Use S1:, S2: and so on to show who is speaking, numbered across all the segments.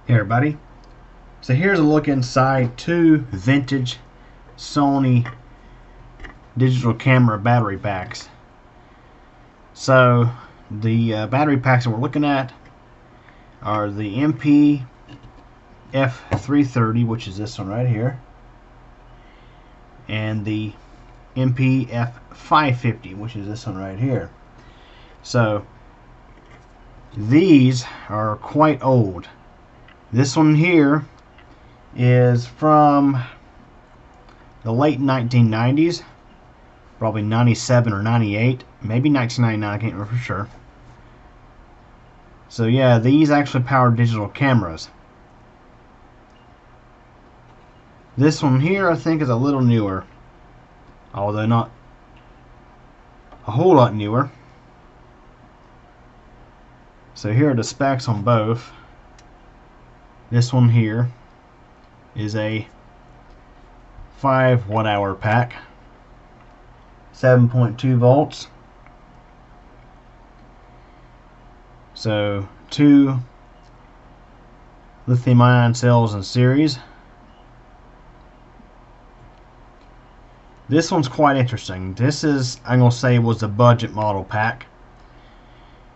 S1: Hey everybody, so here's a look inside two vintage Sony digital camera battery packs. So the battery packs that we're looking at are the MP F330, which is this one right here, and the MP F550, which is this one right here. So these are quite old. This one here is from the late 1990s, probably 97 or 98, maybe 1999, I can't remember for sure. So yeah, these actually power digital cameras. This one here I think is a little newer, although not a whole lot newer. So here are the specs on both. This one here is a 5 watt-hour pack, 7.2 volts. So 2 lithium-ion cells in series. This one's quite interesting. This is, I'm gonna say, was a budget model pack,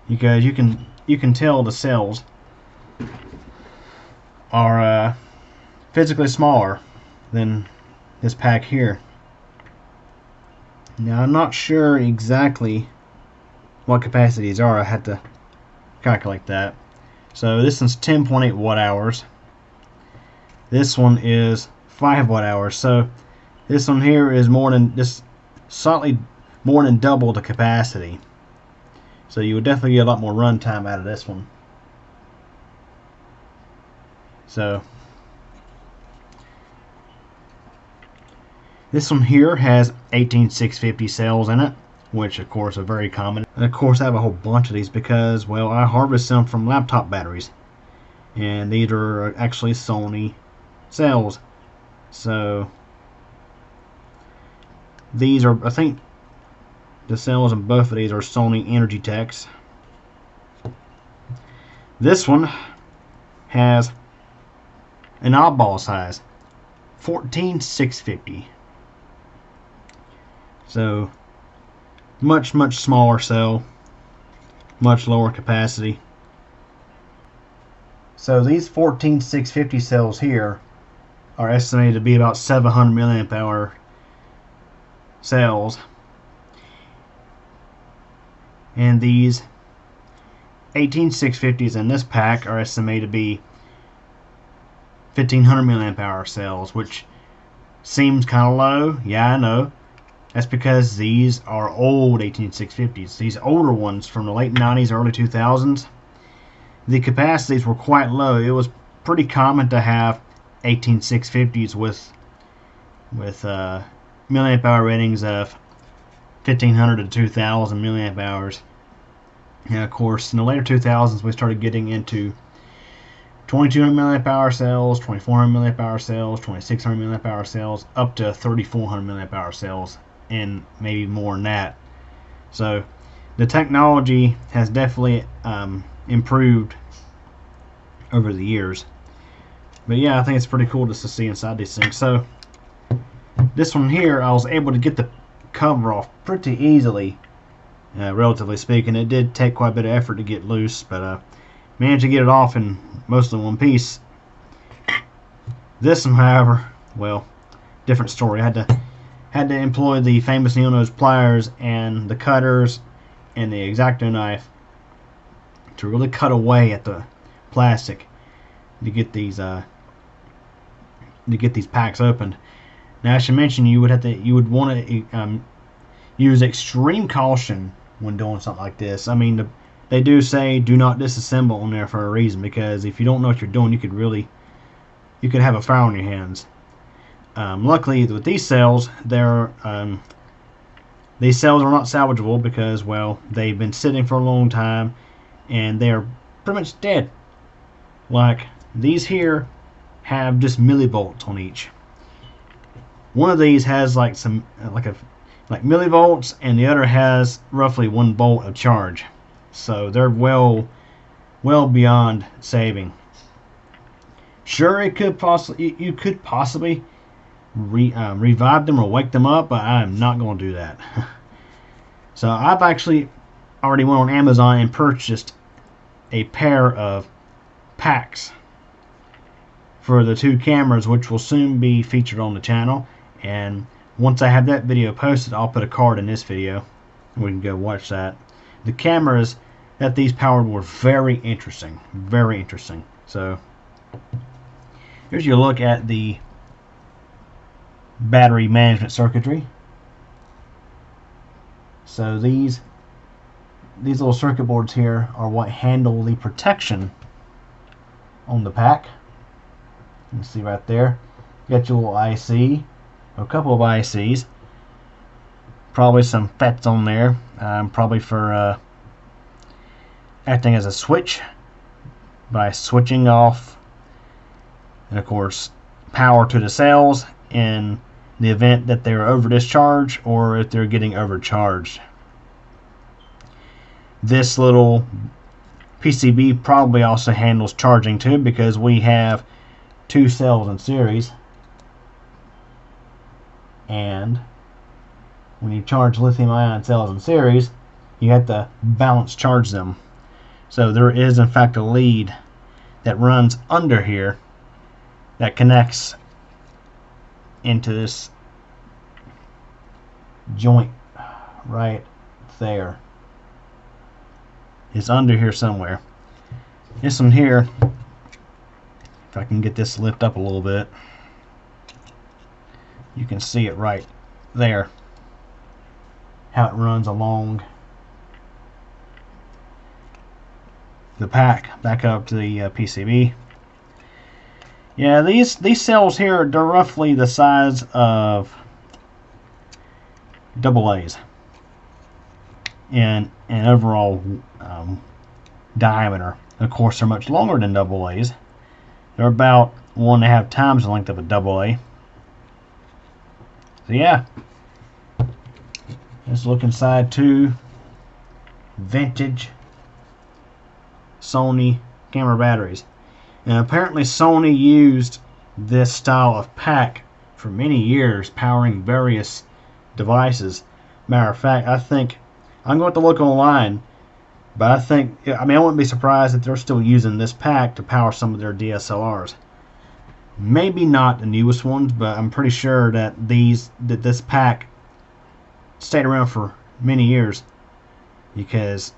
S1: because you can tell the cells are physically smaller than this pack here. Now I'm not sure exactly what capacities are. I had to calculate that. So this one's 10.8 watt hours. This one is 5 watt hours. So this one here is more than just slightly more than double the capacity. So you would definitely get a lot more run time out of this one. So this one here has 18650 cells in it, which of course are very common. And of course I have a whole bunch of these because, well, I harvest them from laptop batteries, and these are actually Sony cells. So these are, I think the cells in both of these are Sony Energy Techs. This one has an oddball size, 14650. So much smaller cell, much lower capacity. So these 14650 cells here are estimated to be about 700 milliamp hour cells, and these 18650s in this pack are estimated to be 1500 milliamp hour cells, which seems kind of low. Yeah, I know. That's because these are old 18650s. These older ones from the late 90s, early 2000s, the capacities were quite low. It was pretty common to have 18650s with milliamp hour ratings of 1500 to 2000 milliamp hours. And of course, in the later 2000s, we started getting into 2200 milliamp hour cells, 2400 milliamp hour cells, 2600 milliamp hour cells, up to 3400 milliamp hour cells, and maybe more than that. So the technology has definitely improved over the years. But yeah, I think it's pretty cool just to see inside these things. So this one here, I was able to get the cover off pretty easily, relatively speaking. It did take quite a bit of effort to get loose, but managed to get it off in mostly one piece. This one, however, well, different story. I had to employ the famous needle-nose pliers and the cutters and the X-Acto knife to really cut away at the plastic to get these packs opened. Now, I should mention, you would want to use extreme caution when doing something like this. I mean, they do say do not disassemble on there for a reason, because if you don't know what you're doing, you could have a fire on your hands. Luckily, with these cells, these cells are not salvageable because, well, they've been sitting for a long time and they're pretty much dead. Like these here have just millivolts on each. One of these has like millivolts, and the other has roughly 1 volt of charge. So they're well beyond saving. Sure, it could possibly you could possibly revive them or wake them up, but I'm not going to do that. So I've actually already went on Amazon and purchased a pair of packs for the 2 cameras, which will soon be featured on the channel. And once I have that video posted, I'll put a card in this video and we can go watch that. The cameras that these powered were very interesting, very interesting. So here's your look at the battery management circuitry. So these little circuit boards here are what handle the protection on the pack. You can see right there. You got your little IC, a couple of ICs, probably some FETs on there, probably for acting as a switch by switching off, and of course power to the cells in the event that they're over discharged or if they're getting overcharged. This little PCB probably also handles charging too, because we have 2 cells in series, and when you charge lithium ion cells in series, you have to balance charge them. So there is in fact a lead that runs under here that connects into this joint right there. It's under here somewhere. This one here, if I can get this to lift up a little bit, you can see it right there, how it runs along the pack back up to the PCB. Yeah, these cells here, they're roughly the size of AA's in overall diameter. Of course, they're much longer than AA's. They're about 1.5 times the length of a AA. So yeah, let's look inside 2 vintage Sony camera batteries. And apparently Sony used this style of pack for many years, powering various devices. Matter of fact, I think I'm going to look online, but I wouldn't be surprised if they're still using this pack to power some of their DSLRs. Maybe not the newest ones, but I'm pretty sure that this pack stayed around for many years. Because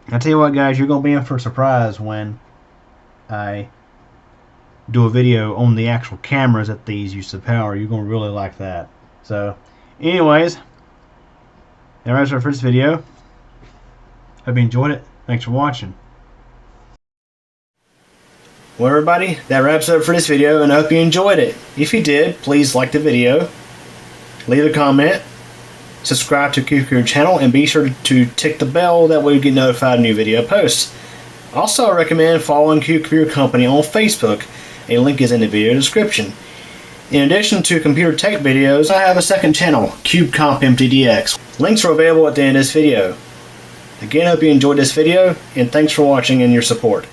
S1: I tell you what, guys, you're going to be in for a surprise when I do a video on the actual cameras that these used to power. You're going to really like that. So, anyways, that wraps up for this video. Hope you enjoyed it. Thanks for watching. Well, everybody, that wraps up for this video, and I hope you enjoyed it. If you did, please like the video, leave a comment, subscribe to Circuitry channel, and be sure to tick the bell. That way you get notified of new video posts. Also, I recommend following Circuitry Company on Facebook. A link is in the video description. In addition to computer tech videos, I have a second channel, CubeCompMTDX. Links are available at the end of this video. Again, I hope you enjoyed this video, and thanks for watching and your support.